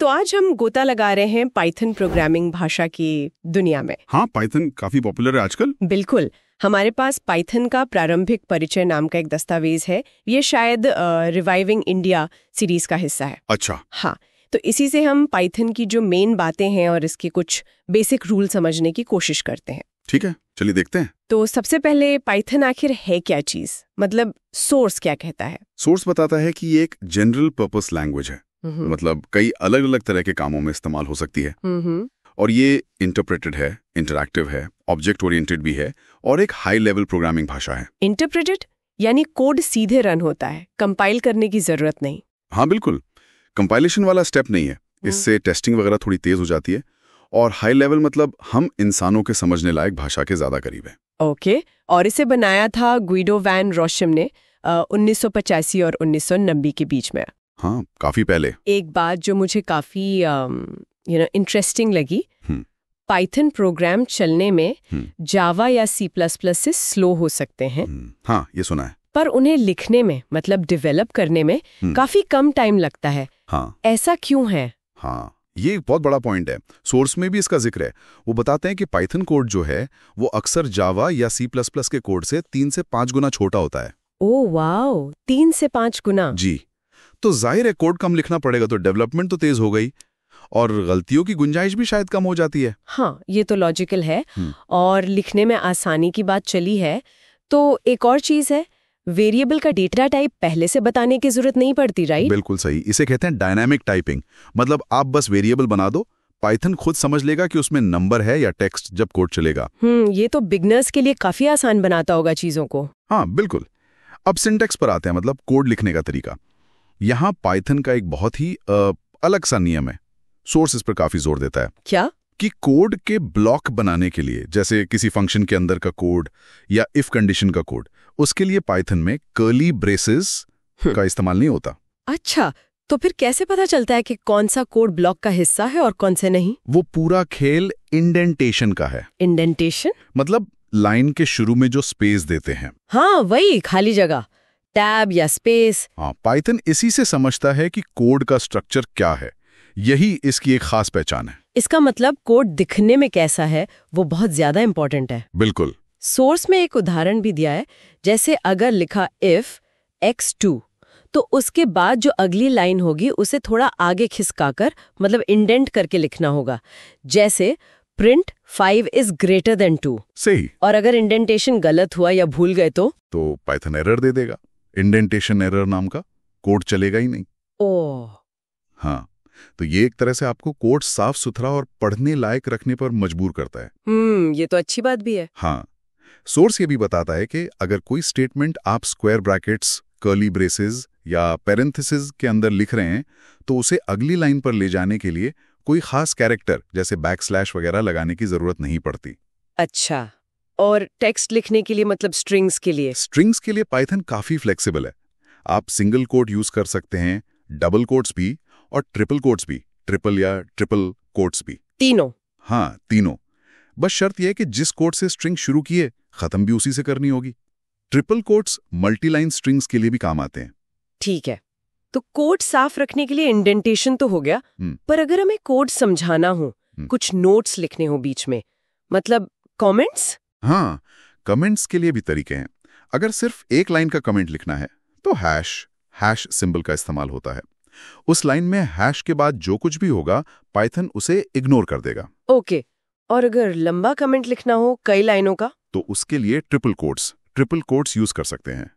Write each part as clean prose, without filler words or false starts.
तो आज हम गोता लगा रहे हैं पाइथन प्रोग्रामिंग भाषा की दुनिया में। हाँ, पाइथन काफी पॉपुलर है आजकल। बिल्कुल। हमारे पास पाइथन का प्रारंभिक परिचय नाम का एक दस्तावेज है। ये शायद रिवाइविंग इंडिया सीरीज का हिस्सा है। अच्छा। हाँ, तो इसी से हम पाइथन की जो मेन बातें हैं और इसके कुछ बेसिक रूल समझने की कोशिश करते हैं। ठीक है, चलिए देखते हैं। तो सबसे पहले पाइथन आखिर है क्या चीज, मतलब सोर्स क्या कहता है? सोर्स बताता है कि ये एक जनरल पर्पस लैंग्वेज है, मतलब कई अलग अलग तरह के कामों में इस्तेमाल हो सकती है। और ये इंटरप्रेटेड है, इंटरैक्टिव है, ऑब्जेक्ट ओरिएंटेड भी है और एक हाई लेवल प्रोग्रामिंग भाषा है। इंटरप्रेटेड यानी कोड सीधे रन होता है, कंपाइल करने की जरूरत नहीं। हाँ बिल्कुल, कंपाइलेशन वाला स्टेप नहीं है। इससे टेस्टिंग वगैरह थोड़ी तेज हो जाती है। और हाई लेवल मतलब हम इंसानों के समझने लायक भाषा के ज्यादा करीब है। ओके। और इसे बनाया था गुइडो वैन रोशम ने 1985 और 1990 के बीच में। हाँ, काफी पहले। एक बात जो मुझे काफी इंटरेस्टिंग लगी, पाइथन प्रोग्राम चलने में जावा या C++ से स्लो हो सकते हैं। हाँ, ये सुना है। पर उन्हें लिखने में, मतलब डेवलप करने में काफी कम टाइम लगता है। हाँ, ऐसा क्यों है? हाँ, ये बहुत बड़ा पॉइंट है। सोर्स में भी इसका जिक्र है। वो बताते हैं कि पाइथन कोड जो है वो अक्सर जावा या C++ के कोड से 3 से 5 गुना छोटा होता है। ओह वाओ, 3 से 5 गुना? जी, तो जाहिर है कोड कम लिखना पड़ेगा, तो डेवलपमेंट तो तेज हो गई और गलतियों की गुंजाइश भी शायद कम हो जाती है। हाँ, ये तो लॉजिकल है। और लिखने में आसानी की बात चली है तो एक और चीज है, वेरिएबल का डेटा टाइप पहले से बताने की जरूरत नहीं पड़ती, राइट? बिल्कुल सही, इसे कहते हैं डायनामिक टाइपिंग। मतलब आप बस वेरिएबल बना दो, पाइथन खुद समझ लेगा कि उसमें नंबर है या टेक्स्ट जब कोड चलेगा। ये तो बिगनर्स के लिए काफी आसान बनाता होगा चीजों को। हाँ बिल्कुल। अब सिंटैक्स पर आते हैं, मतलब कोड लिखने का तरीका। यहाँ पाइथन का एक बहुत ही अलग सा नियम है। सोर्स इस पर काफी जोर देता है। क्या? कि कोड के ब्लॉक बनाने के लिए, जैसे किसी फंक्शन के अंदर का कोड या इफ कंडीशन का कोड, उसके लिए पाइथन में कर्ली ब्रेसेस का इस्तेमाल नहीं होता। अच्छा, तो फिर कैसे पता चलता है कि कौन सा कोड ब्लॉक का हिस्सा है और कौन से नहीं? वो पूरा खेल इंडेंटेशन का है। इंडेंटेशन मतलब लाइन के शुरू में जो स्पेस देते हैं। हाँ, वही खाली जगह, टैब या स्पेस। हाँ, पाइथन इसी से समझता है कि कोड का स्ट्रक्चर क्या है। यही इसकी एक खास पहचान है। इसका मतलब कोड दिखने में कैसा है वो बहुत ज्यादा इंपॉर्टेंट है। बिल्कुल। सोर्स में एक उदाहरण भी दिया है, जैसे अगर लिखा इफ x2 तो उसके बाद जो अगली लाइन होगी उसे थोड़ा आगे खिसकाकर, मतलब इंडेंट करके लिखना होगा, जैसे प्रिंट 5 इज ग्रेटर देन 2। सही। और अगर इंडेंटेशन गलत हुआ या भूल गए तो पाइथन एरर दे देगा। इंडेंटेशन एरर नाम का कोड चलेगा ही नहीं। ओह। हाँ, तो ये एक तरह से आपको कोड साफ सुथरा और पढ़ने लायक रखने पर मजबूर करता है। ये तो अच्छी बात भी है। हाँ, सोर्स ये भी बताता है कि अगर कोई स्टेटमेंट आप स्क्वायर ब्रैकेट्स, कर्ली ब्रेसेस या पैरेंथेसिस के अंदर लिख रहे हैं तो उसे अगली लाइन पर ले जाने के लिए कोई खास कैरेक्टर जैसे बैकस्लैश वगैरह लगाने की जरूरत नहीं पड़ती। अच्छा, और टेक्स्ट लिखने के लिए, मतलब स्ट्रिंग्स के लिए? स्ट्रिंग्स के लिए पाइथन काफी फ्लेक्सिबल है। आप सिंगल कोट यूज कर सकते हैं, डबल कोट्स भी और ट्रिपल कोट्स भी, ट्रिपल या ट्रिपल कोट्स भी। तीनों? हाँ, तीनों। बस शर्त यह है कि जिस कोड से स्ट्रिंग शुरू किए खत्म भी उसी से करनी होगी। ट्रिपल कोट्स मल्टीलाइन स्ट्रिंग्स के लिए भी काम आते हैं। ठीक है, तो कोड साफ रखने के लिए इंडेंटेशन तो हो गया, पर अगर हमें कोड समझाना हो, कुछ नोट्स लिखने हो बीच में, मतलब कमेंट्स? हाँ, कमेंट्स के लिए भी तरीके हैं। अगर सिर्फ एक लाइन का कमेंट लिखना है तो हैश सिंबल का इस्तेमाल होता है। उस लाइन में हैश के बाद जो कुछ भी होगा पाइथन उसे इग्नोर कर देगा। ओके। और अगर लंबा कमेंट लिखना हो कई लाइनों का, तो उसके लिए ट्रिपल कोट्स यूज कर सकते हैं।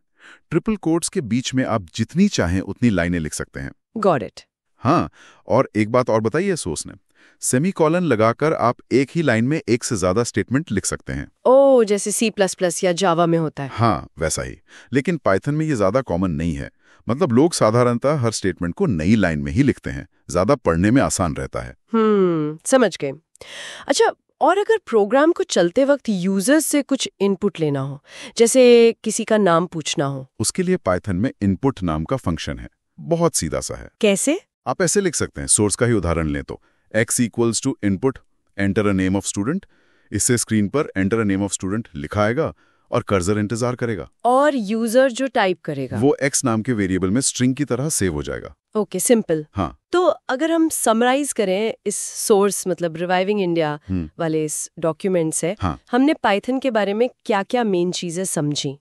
ट्रिपल कोट्स के बीच में आप जितनी चाहें उतनी लाइनें लिख सकते हैं। Got it. हाँ, और एक बात और बताइए सोर्स ने, सेमीकोलन लगाकर आप एक ही लाइन में एक से ज्यादा स्टेटमेंट लिख सकते हैं। ओह, जैसे C++ या जावा में होता है। हाँ, वैसा ही। लेकिन पाइथन में ये ज्यादा कॉमन नहीं है। मतलब लोग साधारणतः हर स्टेटमेंट को नई लाइन में ही लिखते हैं, ज्यादा पढ़ने में आसान रहता है। समझ गए। अच्छा, और अगर प्रोग्राम को चलते वक्त यूजर्स से कुछ इनपुट लेना हो, जैसे किसी का नाम पूछना हो, उसके लिए पाइथन में इनपुट नाम का फंक्शन है। बहुत सीधा सा है। कैसे? आप ऐसे लिख सकते हैं, सोर्स का ही उदाहरण लें तो x equals to input enter a name of student. इससे स्क्रीन पर enter a name of student लिखा आएगा और कर्सर इंतजार करेगा। और यूजर जो टाइप करेगा वो x नाम के वेरिएबल में स्ट्रिंग की तरह सेव हो जाएगा। Okay, simple. हाँ। तो अगर हम समराइज करें इस सोर्स मतलब रिवाइविंग इंडिया वाले इस डॉक्यूमेंट से, हाँ। हमने पाइथन के बारे में क्या-क्या मेन चीजें समझी।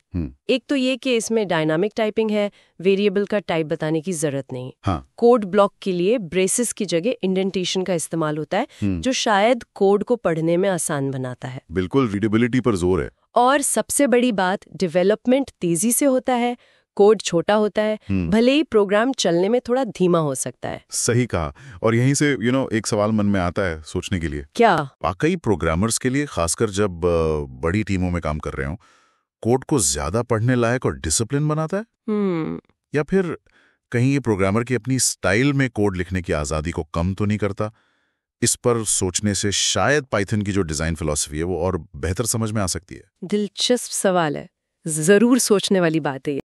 एक तो ये कि इसमें डायनामिक टाइपिंग है, वेरिएबल का टाइप बताने की जरूरत नहीं। हाँ। कोड ब्लॉक के लिए ब्रेसेस की जगह इंडेंटेशन का इस्तेमाल होता है, जो शायद कोड को पढ़ने में आसान बनाता है। बिल्कुल, रीडेबिलिटी पर जोर है। और सबसे बड़ी बात, डेवलपमेंट तेजी से होता है, कोड छोटा होता है, भले ही प्रोग्राम चलने में थोड़ा धीमा हो सकता है। सही कहा। और यहीं से एक सवाल मन में आता है सोचने के लिए। क्या? वाकई प्रोग्रामर्स के लिए, खासकर जब बड़ी टीमों में काम कर रहे हो, कोड को ज्यादा पढ़ने लायक और डिसिप्लिन बनाता है? या फिर कहीं ये प्रोग्रामर की अपनी स्टाइल में कोड लिखने की आजादी को कम तो नहीं करता? इस पर सोचने से शायद पाइथन की जो डिजाइन फिलॉसफी है वो और बेहतर समझ में आ सकती है। दिलचस्प सवाल है, जरूर सोचने वाली बात है ये।